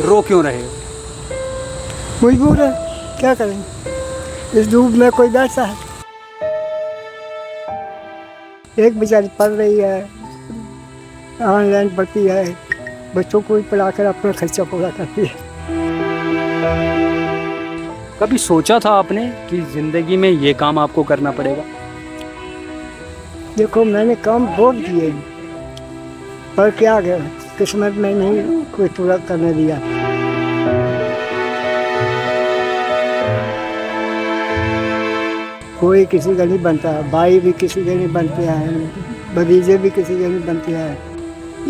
रो क्यों रहे हो? मजबूर है, क्या करें। इस धूप में कोई बैठा है। एक बेचारी पढ़ रही है, ऑनलाइन पढ़ती है, बच्चों को भी पढ़ाकर अपना खर्चा पूरा करती है। कभी सोचा था आपने कि जिंदगी में ये काम आपको करना पड़ेगा? देखो, मैंने काम बहुत किए, पर क्या गया, किस्मत में नहीं कोई पूरा करने दिया। कोई किसी का नहीं बनता, भाई भी किसी के नहीं बनते हैं, भतीजे भी किसी के नहीं बनते हैं।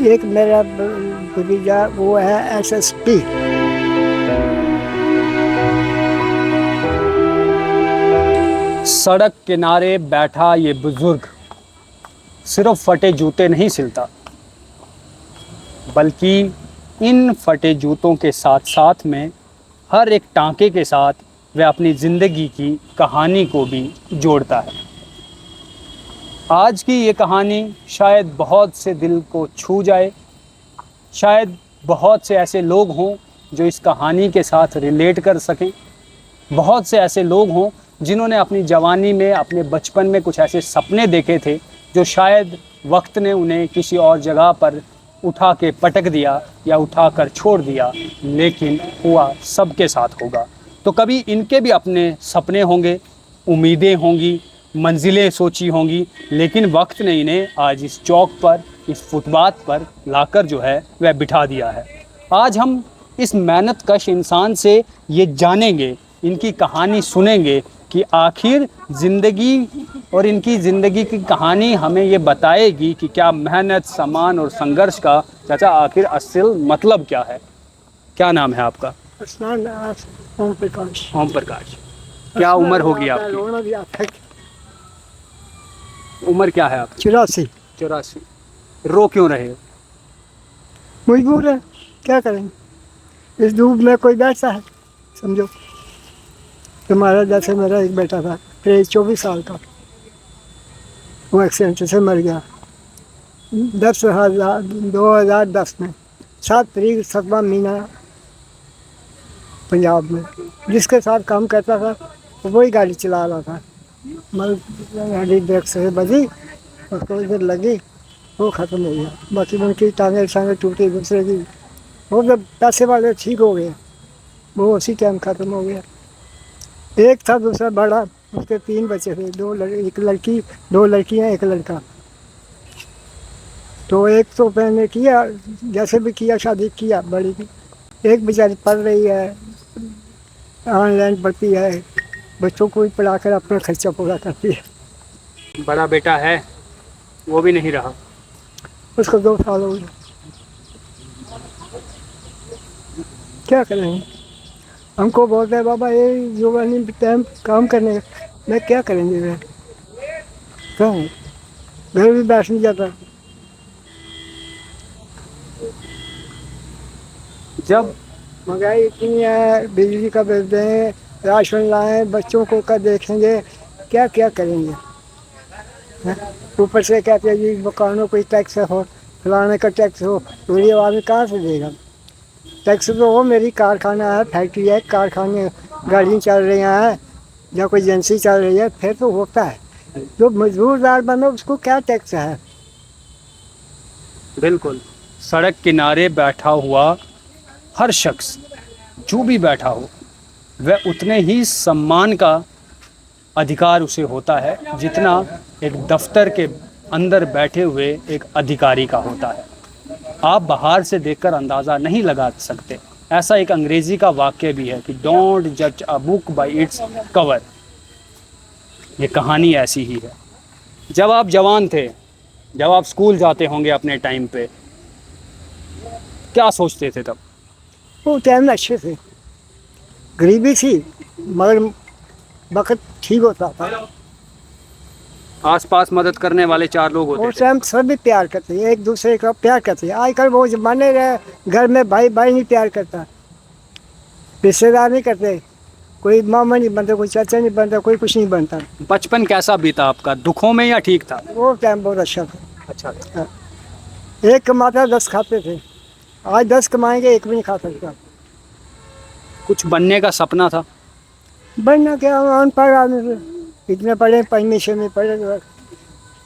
एक मेरा भतीजा वो है एसएसपी। सड़क किनारे बैठा ये बुजुर्ग सिर्फ फटे जूते नहीं सिलता, बल्कि इन फटे जूतों के साथ साथ में हर एक टांके के साथ वह अपनी ज़िंदगी की कहानी को भी जोड़ता है। आज की ये कहानी शायद बहुत से दिल को छू जाए, शायद बहुत से ऐसे लोग हों जो इस कहानी के साथ रिलेट कर सकें, बहुत से ऐसे लोग हों जिन्होंने अपनी जवानी में, अपने बचपन में कुछ ऐसे सपने देखे थे जो शायद वक्त ने उन्हें किसी और जगह पर उठा के पटक दिया या उठा कर छोड़ दिया, लेकिन हुआ सबके साथ होगा। तो कभी इनके भी अपने सपने होंगे, उम्मीदें होंगी, मंजिलें सोची होंगी, लेकिन वक्त ने इन्हें आज इस चौक पर, इस फुटपाथ पर लाकर जो है वह बिठा दिया है। आज हम इस मेहनत कश इंसान से ये जानेंगे, इनकी कहानी सुनेंगे कि आखिर ज़िंदगी और इनकी ज़िंदगी की कहानी हमें ये बताएगी कि क्या मेहनत, सम्मान और संघर्ष का चाचा आखिर असल मतलब क्या है। क्या नाम है आपका? ओम प्रकाश। ओम प्रकाश। क्या उम्र होगी आपकी? उम्र क्या है आपकी? 84। 84। रो क्यों रहे हो? मजबूर है, क्या करें। इस धूप में कोई बैठा है, समझो। तुम्हारा जैसे मेरा एक बेटा था, 24 साल का, वो एक्सीडेंट से मर गया 2010 में, 7 तारीख 7वां महीना, पंजाब में। जिसके साथ काम करता था वही गाड़ी चला रहा था, गाड़ी ब्रेक से बजी, उसको इधर लगी, वो ख़त्म हो गया। बाकी उनकी टांगे टूटी दूसरे की। वो जब पैसे वाले ठीक हो गए, वो उसी टाइम ख़त्म हो गया। एक था, दूसरा बड़ा, उसके 3 बच्चे थे, एक लड़की, 2 लड़कियाँ, एक लड़का। तो एक तो मैंने किया, जैसे भी किया, शादी किया बड़ी की। एक बेचारी पढ़ रही है, ऑनलाइन पढ़ती है, बच्चों को भी पढ़ाकर अपना खर्चा पूरा करती है। बड़ा बेटा है, वो भी नहीं रहा। उसको 2 साल हो गए। क्या करेंगे। हमको बोलते हैं बाबा ये जवानी टाइम काम करने का, मैं क्या करेंगे वे, कहाँ घर भी बैठ नहीं जाता। जब महंगाई इतनी है, बिजली का बिल दें, राशन लाएं, बच्चों को का देखेंगे, क्या क्या करेंगे। ऊपर से कहते हैं जी मकानों कोई टैक्स हो, फलाने का टैक्स हो, तो ये आदमी कहाँ से देगा। टैक्स तो वो मेरी कारखाना है, फैक्ट्री है, कारखाने गाड़ियाँ चल रही हैं या कोई एजेंसी चल रही है, फिर तो होता है। जो मजदूरदार बनो उसको क्या टैक्स है। बिल्कुल, सड़क किनारे बैठा हुआ हर शख्स, जो भी बैठा हो, वह उतने ही सम्मान का अधिकार उसे होता है जितना एक दफ्तर के अंदर बैठे हुए एक अधिकारी का होता है। आप बाहर से देखकर अंदाज़ा नहीं लगा सकते। ऐसा एक अंग्रेज़ी का वाक्य भी है कि डोंट जज a book by its cover. ये कहानी ऐसी ही है। जब आप जवान थे, जब आप स्कूल जाते होंगे अपने टाइम पे, क्या सोचते थे तब? वो टाइम अच्छे थे, गरीबी थी मगर वक्त ठीक होता था। आसपास मदद करने वाले 4 लोग होते उस थे। टाइम सभी प्यार करते हैं, एक दूसरे का प्यार करते हैं। आजकल वो जमाने रहे, घर में भाई भाई नहीं प्यार करता, रिश्तेदार नहीं करते, कोई मामा नहीं बनता, कोई चाचा नहीं बनता, कोई कुछ नहीं बनता। बचपन कैसा बीता आपका, दुखों में या ठीक था? वो टाइम बहुत अच्छा था। अच्छा। हाँ। एक कमाता 10 खाते थे, आज 10 कमाएंगे, एक भी नहीं खा सकता। कुछ बनने का सपना था? बनना क्या, अनपढ़ आदमी थे। इतने पढ़े, 5वीं 6वीं पढ़े तो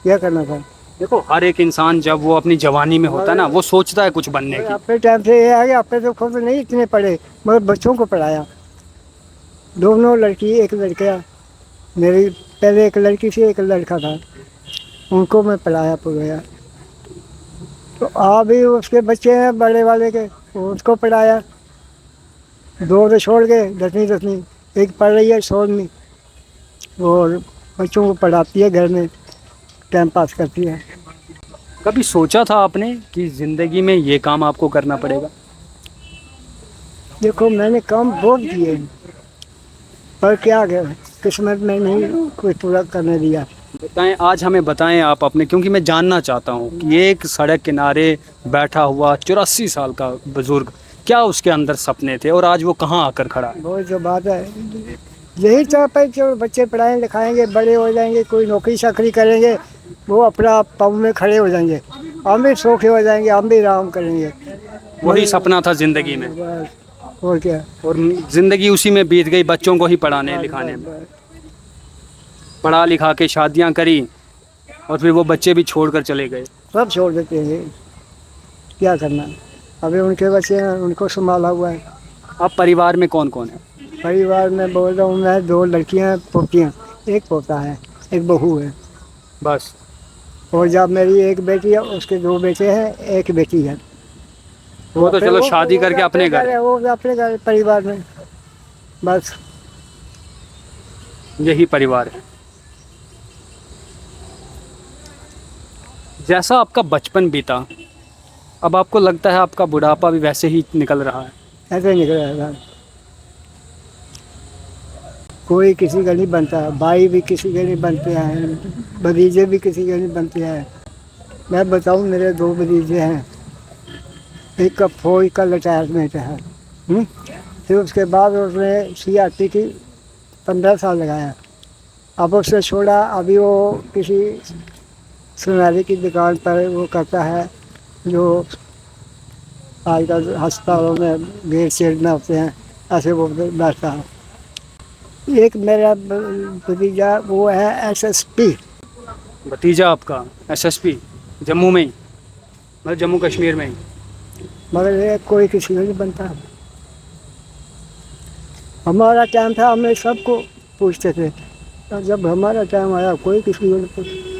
क्या करना था। देखो, हर एक इंसान जब वो अपनी जवानी में होता है ना, वो सोचता है कुछ बनने की। अपने टाइम से ये है कि अपने तो खुद नहीं इतने पढ़े, मगर बच्चों को पढ़ाया। दोनों लड़की एक लड़का, मेरी पहले एक लड़की थी एक लड़का था, उनको मैं पढ़ाया पढ़ाया। तो अभी उसके बच्चे हैं बड़े वाले के, उसको पढ़ाया। 2 तो छोड़ गए, 10वीं 10वीं, एक पढ़ रही है 16वीं, और बच्चों को पढ़ाती है, घर में टाइम पास करती है। कभी सोचा था आपने कि ज़िंदगी में ये काम आपको करना पड़ेगा? देखो मैंने काम बहुत किए, पर क्या किस्मत में नहीं कोई पूरा करने दिया। बताएं, आज हमें बताएं आप अपने, क्योंकि मैं जानना चाहता हूं कि एक सड़क किनारे बैठा हुआ 84 साल का बुजुर्ग, क्या उसके अंदर सपने थे और आज वो कहाँ आकर खड़ा है? वो जो बात है, यही चाह पे जो बच्चे पढ़ाएं लिखाएंगे, बड़े हो जाएंगे, कोई नौकरी चाकरी करेंगे, वो अपना पाँव में खड़े हो जाएंगे, हम भी सौखे हो जाएंगे, हम भी आराम करेंगे। वही सपना था ज़िंदगी में, बस, और क्या। और ज़िंदगी उसी में बीत गई, बच्चों को ही पढ़ाने लिखाने में। पढ़ा लिखा के शादियां करी और फिर वो बच्चे भी छोड़कर चले गए। सब छोड़ देते हैं, क्या करना। अभी उनके बच्चे हैं, उनको संभाला हुआ है। अब परिवार में कौन कौन है? परिवार में बोल रहा हूँ मैं, 2 लड़कियां पोतियां, एक पोता है, एक बहू है। बस। और जब मेरी एक बेटी है, उसके 2 बेटे हैं, एक बेटी है। वो तो चलो शादी करके अपने घर है। वो अपने घर परिवार में, बस यही परिवार है। जैसा आपका बचपन बीता, अब आपको लगता है आपका बुढ़ापा भी वैसे ही निकल रहा है? ऐसे निकल रहा है। कोई किसी का नहीं बनता, भाई भी किसी के नहीं बनते हैं, भतीजे भी किसी के नहीं बनते हैं। मैं बताऊं, मेरे 2 भतीजे हैं, एक का फौज का रिटायरमेंट है। फिर उसके बाद उसने CRP की 15 साल लगाया, अब उसने छोड़ा। अभी वो किसी सुनारी की दुकान पर वो करता है, जो आजकल अस्पतालों में गेट शेड में होते हैं, ऐसे वो बैठता है। एक मेरा भतीजा वो है SSP। भतीजा आपका SSP जम्मू में ही, मतलब जम्मू कश्मीर में ही? मगर ये कोई किसी को नहीं बनता। हमारा टाइम था, हमें सबको पूछते थे, और जब हमारा टाइम आया कोई किसी को नहीं पूछता।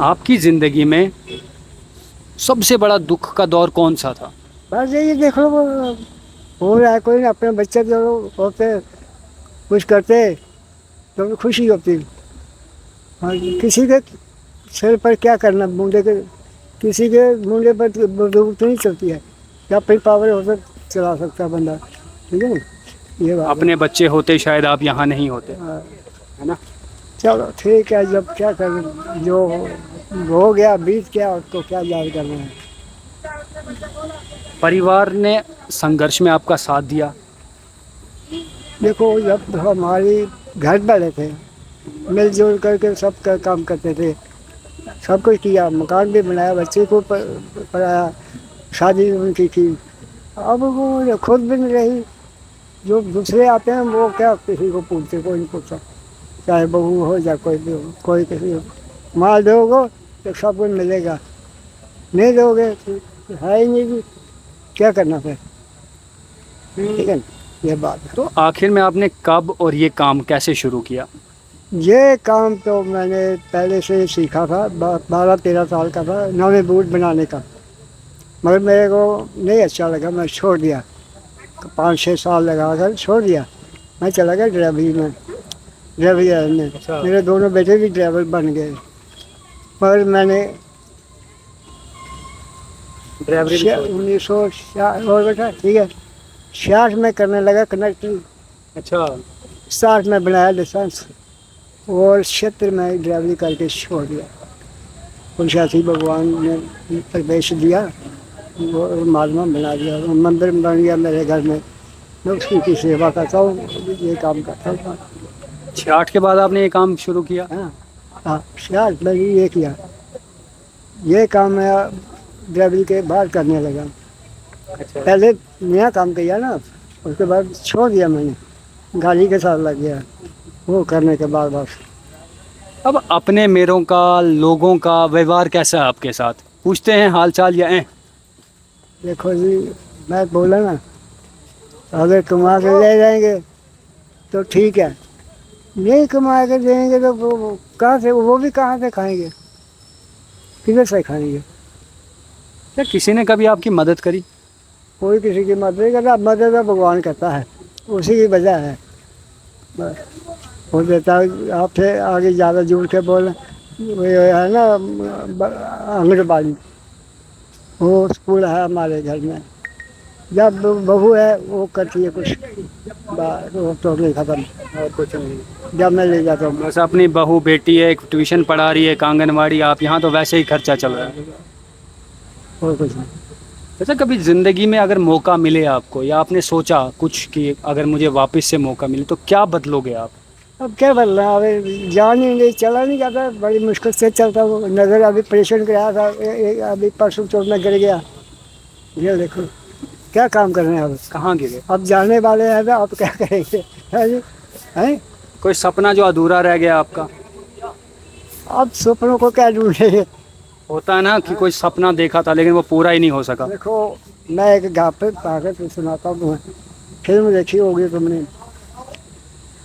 आपकी ज़िंदगी में सबसे बड़ा दुख का दौर कौन सा था? बस यही देख लो, वो हो रहा है, कोई ना अपने बच्चे जो होते कुछ करते तो खुशी होती। और किसी के सिर पर क्या करना, मुंडे के, किसी के मुंडे पर बंदूक तो नहीं चलती है, क्या अपनी पावर हो तो चला सकता है बंदा, ठीक है ना। ये बात अपने बच्चे होते शायद आप यहाँ नहीं होते, है। है ना? चलो ठीक है, जब क्या कर, जो हो गया बीत गया, उसको क्या याद करना है। परिवार ने संघर्ष में आपका साथ दिया? देखो जब हमारी घर बड़े थे, मिलजुल करके सब का काम करते थे, सब कुछ किया, मकान भी बनाया, बच्चे को पढ़ाया, शादी उनकी की। अब वो खुद भी नहीं रही, जो दूसरे आते हैं वो क्या किसी को पूछते, कोई नहीं पूछता, चाहे बहू हो या कोई भी हो, कोई किसी को माल दोगे तो सब कुछ मिलेगा, नहीं दोगे तो है ही नहीं, क्या करना फिर, ठीक है ना, ये बात है। तो आखिर में आपने कब और ये काम कैसे शुरू किया? ये काम तो मैंने पहले से सीखा था, 12-13 साल का था, नवे बूट बनाने का, मगर मेरे को नहीं अच्छा लगा, मैं छोड़ दिया। 5-6 साल लगा कर छोड़ दिया, मैं चला गया ड्राइवरी में, ड्राइवरी में। अच्छा। मेरे दोनों बेटे भी ड्राइवर बन गए, मगर मैंने ड्राइवरी 1960 और बेटा ठीक है 60 में करने लगा कनेक्टर, अच्छा। 60 में बनाया लाइसेंस, और 76 में ड्राइवरी करके छोड़ दिया। 85 भगवान ने प्रवेश दिया, वो मालूम बना दिया, वो मंदिर बन गया मेरे घर में, मैं उसकी की सेवा करता हूँ, ये काम करता हूँ। 66 के बाद आपने ये काम शुरू किया? हाँ 60 में ये किया, ये काम मैं ड्राइवरी के बाद करने लगा। अच्छा। पहले नया काम किया ना, उसके बाद छोड़ दिया मैंने, गाड़ी के साथ लग गया वो करने के बाद बस। अब अपने मेरों का, लोगों का व्यवहार कैसा है आपके साथ? पूछते हैं हाल चाल या देखो जी, मैं बोला ना, अगर कमा के ले जाएंगे तो ठीक है, नहीं कमा के देंगे तो वो कहाँ से, वो भी कहाँ से खाएंगे, किधर से खाएंगे? क्या किसी ने कभी आपकी मदद करी? कोई किसी की मदद नहीं करता, मदद तो भगवान करता है, उसी की वजह है बस। हो देता है आपसे आगे ज़्यादा जुड़ के बोल, वो है ना आंगनबाड़ी, वो स्कूल है हमारे घर में, जब बहू है वो करती है कुछ, बस वो तो नहीं खत्म, और कुछ नहीं, जब मैं ले जाता हूँ। बस अपनी बहू बेटी है, एक ट्यूशन पढ़ा रही है, एक आंगनवाड़ी, आप यहाँ तो वैसे ही खर्चा चल रहा है। और कुछ नहीं। अच्छा, कभी ज़िंदगी में अगर मौका मिले आपको, या आपने सोचा कुछ कि अगर मुझे वापस से मौका मिले तो क्या बदलोगे आप? अब क्या बन रहा है, अभी जान ही नहीं, चला नहीं जाता, बड़ी मुश्किल से चलता हूँ, नज़र अभी ऑपरेशन कराया था, अभी परसों चौथ में गिर गया, ये देखो क्या काम कर रहे हैं अब। कहाँ गिरे? अब जाने वाले हैं तो अब क्या करेंगे, है जी, हैं? कोई सपना जो अधूरा रह गया आपका? अब सपनों को क्या ढूंढेंगे। होता है ना कि कोई सपना देखा था लेकिन वो पूरा ही नहीं हो सका। देखो, मैं एक गा पे पाकर तो सुनाता हूँ तुम्हें, फिल्म देखी होगी तुमने,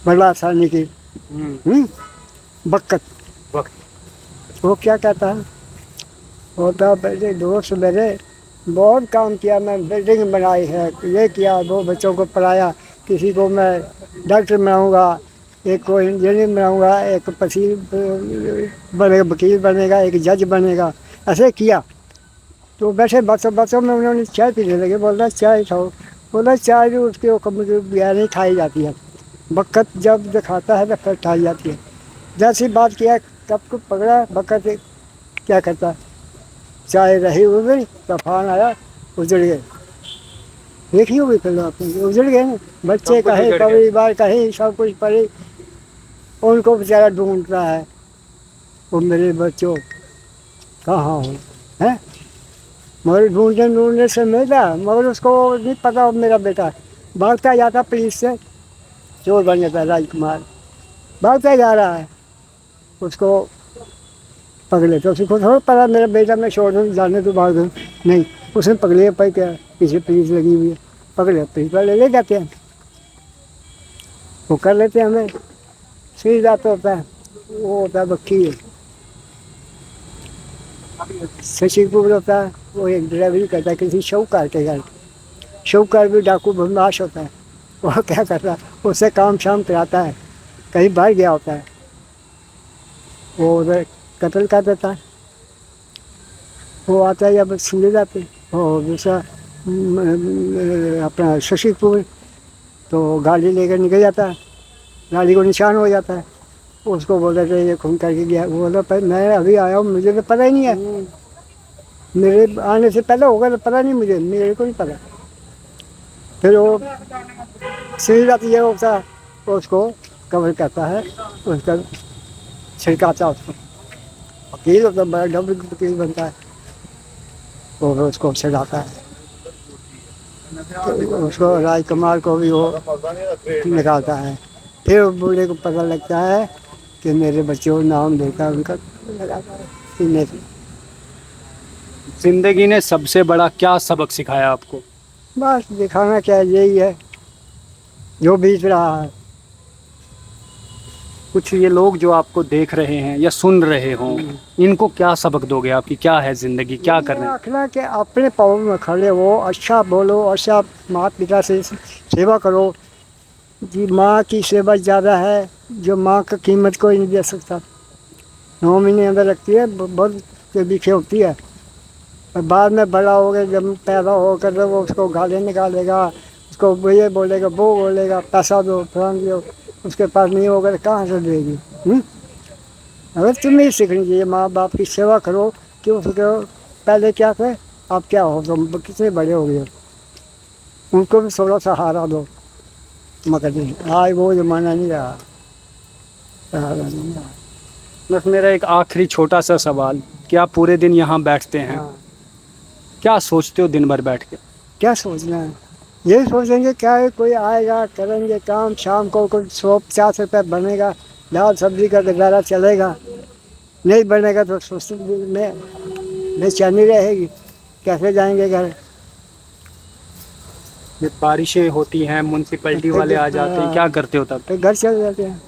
बड़ा आसानी की, बक्कत, वक्त। वो क्या कहता है, होता बेटे दोस्त मेरे, बहुत काम किया, मैं बिल्डिंग बनाई है, ये किया, दो बच्चों को पढ़ाया, किसी को मैं डॉक्टर बनाऊंगा, एक को इंजीनियर बनाऊंगा, एक बनेगा, वकील बनेगा, एक जज बनेगा, ऐसे किया। तो बैठे बच्चों बच्चों में उन्होंने चाय पीने लगे, बोल रहा चाय खाओ, बोला चाय भी उसके हुक्म के बगैर नहीं खाई जाती है, बकत जब दिखाता है तो फिर खाई जाती है। जैसी बात किया, कब को पकड़ा बकत, क्या करता है, चाय रही उधर, तूफान आया, उजड़ गए। देखी होगी फिर आपने, उजड़ गए ना, बच्चे सब कुछ कहे, उजड़ गया। परिवार कहे, सब कुछ पड़े, उनको बेचारा ढूंढ रहा है, वो मेरे बच्चों कहाँ हो, हैं? मगर ढूंढने ढूंढने से मिला, मगर उसको नहीं पता वो मेरा बेटा है। भागता जाता पुलिस से, चोर बन जाता है राजकुमार, भागता जा रहा है, उसको पकड़े तो उसको थोड़ा पता मेरा बेटा, मैं छोड़ दूँ जाने तो भाग दूँ, नहीं, उसने पकड़े पर क्या, पीछे पुलिस लगी हुई है, पकड़े पुलिस वाले ले जाते हैं, वो कर लेते हैं, हमें सीधा तो होता है, वो होता है वकील, शशिपुर होता है, वो एक ड्राइवरी करता है किसी शौकार के घर, शौकार भी डाकू बदमाश होता है, वह क्या करता है, उससे काम शाम कराता है, कहीं बाहर गया होता है, वो उधर कत्ल कर देता है, वो आता है या बस ले जाते हैं। और दूसरा अपना शशिपुर, तो गाड़ी लेकर निकल जाता है, गाड़ी को निशान हो जाता है, उसको बोलते थे ये खून करके गया, वो बोला भाई मैं अभी आया हूँ, मुझे तो पता ही नहीं है, मेरे आने से पहले होगा तो पता नहीं, मुझे मेरे को नहीं पता। फिर वो सीधी जाती है, होता उसको कवर करता है, उसका छिड़काता उसको, वकील होता है, बड़ा डबल वकील बनता है, वो फिर उसको छिड़ाता है, तो उसको राजकुमार को भी वो निकालता है। फिर बूढ़े को पता लगता है कि मेरे बच्चों को नाम देकर उनका लगाता है सीने से। जिंदगी ने सबसे बड़ा क्या सबक सिखाया आपको? बस दिखाना क्या है, यही है जो बीत रहा है। कुछ ये लोग जो आपको देख रहे हैं या सुन रहे हों, इनको क्या सबक दोगे? आपकी क्या है जिंदगी, क्या कर रहे हैं? रखना कि अपने पाँव में खड़े हो, अच्छा बोलो, अच्छा माता पिता से सेवा करो जी, माँ की सेवा ज़्यादा है, जो माँ का कीमत कोई नहीं दे सकता। 9 महीने अंदर रखती है, बहुत बीखे होती है, और बाद में बड़ा हो गया, जब पैदा होकर वो उसको गाले निकालेगा, उसको ये बोलेगा, वो बोलेगा, पैसा दो, फलान दो, उसके पास नहीं होगा तो कहाँ से देगी? अगर तुम्हें सीखनी चाहिए, माँ बाप की सेवा करो, कि उसको पहले क्या थे, आप क्या हो, तुम कितने बड़े हो गए, उनको भी थोड़ा सहारा दो, मगर नहीं, आज वो जमाना नहीं रहा, सहारा नहीं रहा। बस मेरा एक आखिरी छोटा सा सवाल कि आप पूरे दिन यहाँ बैठते हैं, हाँ। क्या सोचते हो दिन भर बैठ के? क्या सोचना है? ये सोचेंगे क्या है, कोई आएगा करेंगे काम, शाम को कुछ 150 रुपये बनेगा, दाल सब्जी का गुजारा चलेगा, नहीं बनेगा तो सोचते में बेचैनी रहेगी, कैसे जाएंगे घर। जब बारिशें होती हैं म्यूनसिपैलिटी वाले आ जाते हैं, क्या करते हो तब? तो घर चले जाते हैं,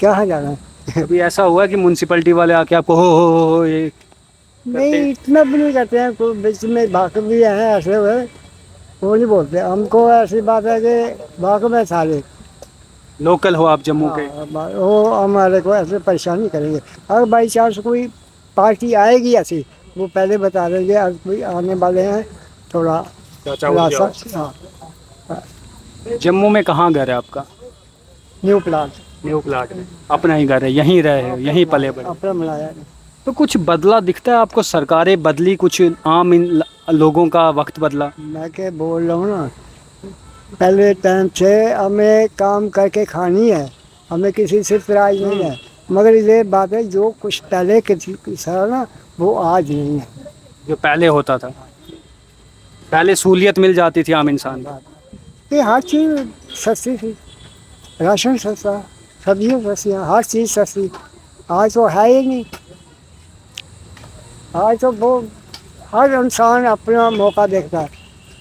कहाँ जाना है। कभी ऐसा हुआ कि म्यूनसिपैलिटी वाले आके आपको हो ये नहीं, इतना भी नहीं करते हैं, कोई बीच में भाग भी हैं ऐसे हुए, वो नहीं बोलते हमको। ऐसी बात है कि भाग में सारे लोकल हो आप जम्मू के? वो हमारे को ऐसे परेशान नहीं करेंगे। अगर बाई चांस कोई पार्टी आएगी ऐसी, वो पहले बता देंगे आज कोई आने वाले हैं, थोड़ा रास्ता। हाँ, जम्मू में कहाँ घर है आपका? न्यू प्लाट न्यू प्लाट में अपना ही घर है, यहीं रहे हो, यहीं पले बड़े? अपना मिलाया। तो कुछ बदला दिखता है आपको? सरकारें बदली, कुछ आम लोगों का वक्त बदला? मैं क्या बोल रहा हूँ ना, पहले टाइम से हमें काम करके खानी है, हमें किसी से इतराज नहीं है, मगर ये बात है जो कुछ पहले के सारा ना वो आज नहीं है। जो पहले होता था, पहले सहूलियत मिल जाती थी आम इंसान को। ये हर चीज़ सस्ती थी, राशन सस्ता, सब्जियाँ सस्तियाँ, हर चीज़ सस्ती। आज तो है ही नहीं। आज तो वो हर इंसान अपना मौका देखता है,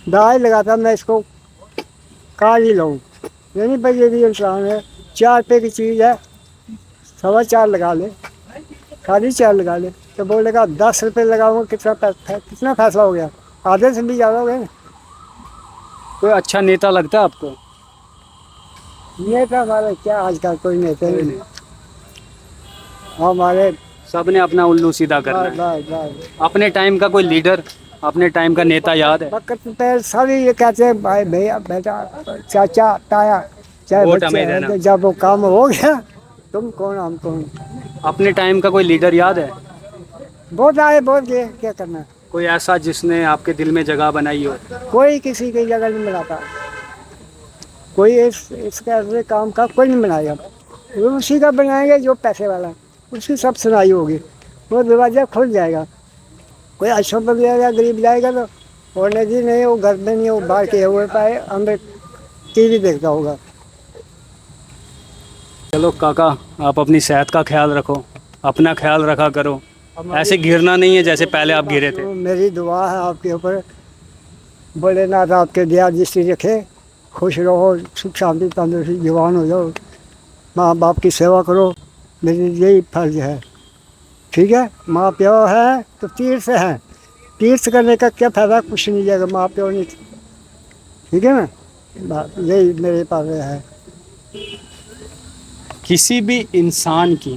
दाई लगाता मैं इसको काट ही लूँ, ये नहीं भाई ये भी इंसान है, 4 रुपये की चीज़ है 4.25 लगा ले, 4.5 लगा ले, तो बोलेगा 10 रुपये लगाऊंगा, कितना फैसला हो गया, आधे से भी ज़्यादा हो गया। कोई अच्छा नेता लगता है आपको? नेता हमारे क्या आजकल कोई नेता नहीं, हमारे सब ने अपना उल्लू सीधा करना है। बस अपने टाइम का कोई लीडर, अपने टाइम का नेता याद है? वक्त पे सभी ये कहते हैं भाई भैया बेटा चाचा ताया, चाहे वोट बच्चे हमें हैं, देना। तो जब वो काम हो गया तुम कौन हम कौन। अपने टाइम का कोई लीडर याद है? बहुत आए बहुत गए, क्या करना। कोई ऐसा जिसने आपके दिल में जगह बनाई हो? कोई किसी की जगह नहीं बनाता, कोई इसका ऐसे काम का कोई नहीं बनाएगा, वो उसी का बनाएंगे जो पैसे वाला है, उसकी सब सुनाई होगी, वो दरवाजा खुल जाएगा। कोई अच्छा बन जाएगा, गरीब जाएगा तो बोलने जी नहीं, वो घर में नहीं, वो बाहर के हुए पाए अंदर टीवी देखता होगा। चलो काका, आप अपनी सेहत का ख्याल रखो, अपना ख्याल रखा करो, ऐसे गिरना नहीं है जैसे पहले आप गिरे थे। तो मेरी दुआ है आपके ऊपर, भोलेनाथ आपके दया दृष्टि रखे, खुश रहो, सुख शांति तंदुरुस्ती, जवान हो जाओ, माँ बाप की सेवा करो, मेरी यही फर्ज है। ठीक है, माँ प्यो है तो तीर्थ है, तीर्थ करने का क्या फ़ायदा, कुछ नहीं जाएगा माँ प्यो नहीं। ठीक है ना, बात यही मेरे पास है। किसी भी इंसान की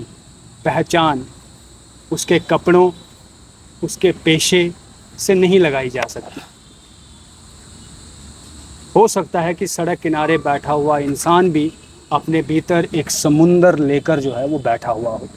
पहचान उसके कपड़ों, उसके पेशे से नहीं लगाई जा सकती। हो सकता है कि सड़क किनारे बैठा हुआ इंसान भी अपने भीतर एक समुंदर लेकर जो है वो बैठा हुआ हो,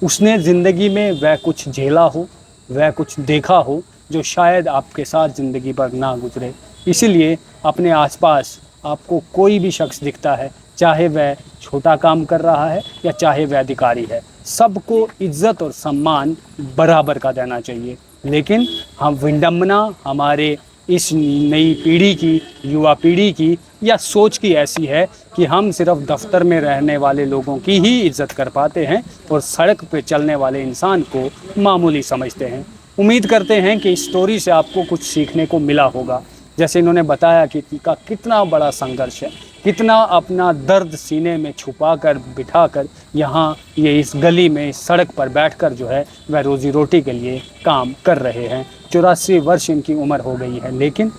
उसने ज़िंदगी में वह कुछ झेला हो, वह कुछ देखा हो जो शायद आपके साथ ज़िंदगी पर ना गुजरे। इसीलिए अपने आसपास आपको कोई भी शख्स दिखता है, चाहे वह छोटा काम कर रहा है या चाहे वह अधिकारी है, सबको इज्जत और सम्मान बराबर का देना चाहिए। लेकिन हम विडंबना हमारे इस नई पीढ़ी की, युवा पीढ़ी की या सोच की ऐसी है कि हम सिर्फ दफ्तर में रहने वाले लोगों की ही इज्जत कर पाते हैं और सड़क पे चलने वाले इंसान को मामूली समझते हैं। उम्मीद करते हैं कि इस स्टोरी से आपको कुछ सीखने को मिला होगा। जैसे इन्होंने बताया कि इनका कितना बड़ा संघर्ष है, कितना अपना दर्द सीने में छुपा कर बिठा कर यहाँ ये इस गली में, इस सड़क पर बैठकर जो है वह रोज़ी रोटी के लिए काम कर रहे हैं। 84 वर्ष इनकी उम्र हो गई है, लेकिन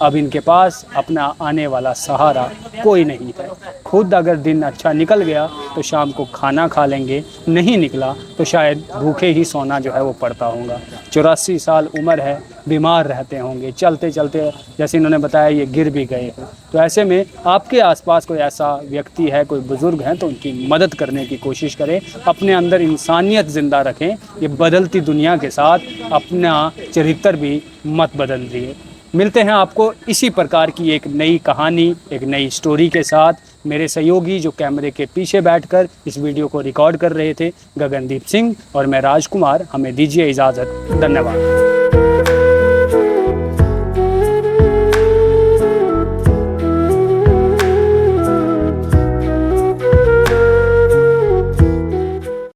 अब इनके पास अपना आने वाला सहारा कोई नहीं है। खुद अगर दिन अच्छा निकल गया तो शाम को खाना खा लेंगे, नहीं निकला तो शायद भूखे ही सोना जो है वो पड़ता होगा। 84 साल उम्र है, बीमार रहते होंगे, चलते चलते जैसे इन्होंने बताया ये गिर भी गए हैं। तो ऐसे में आपके आसपास कोई ऐसा व्यक्ति है, कोई बुज़ुर्ग हैं, तो उनकी मदद करने की कोशिश करें, अपने अंदर इंसानियत ज़िंदा रखें। ये बदलती दुनिया के साथ अपना चरित्र भी मत बदल दिए। मिलते हैं आपको इसी प्रकार की एक नई कहानी, एक नई स्टोरी के साथ। मेरे सहयोगी जो कैमरे के पीछे बैठकर इस वीडियो को रिकॉर्ड कर रहे थे, गगनदीप सिंह, और मैं राजकुमार, हमें दीजिए इजाज़त। धन्यवाद।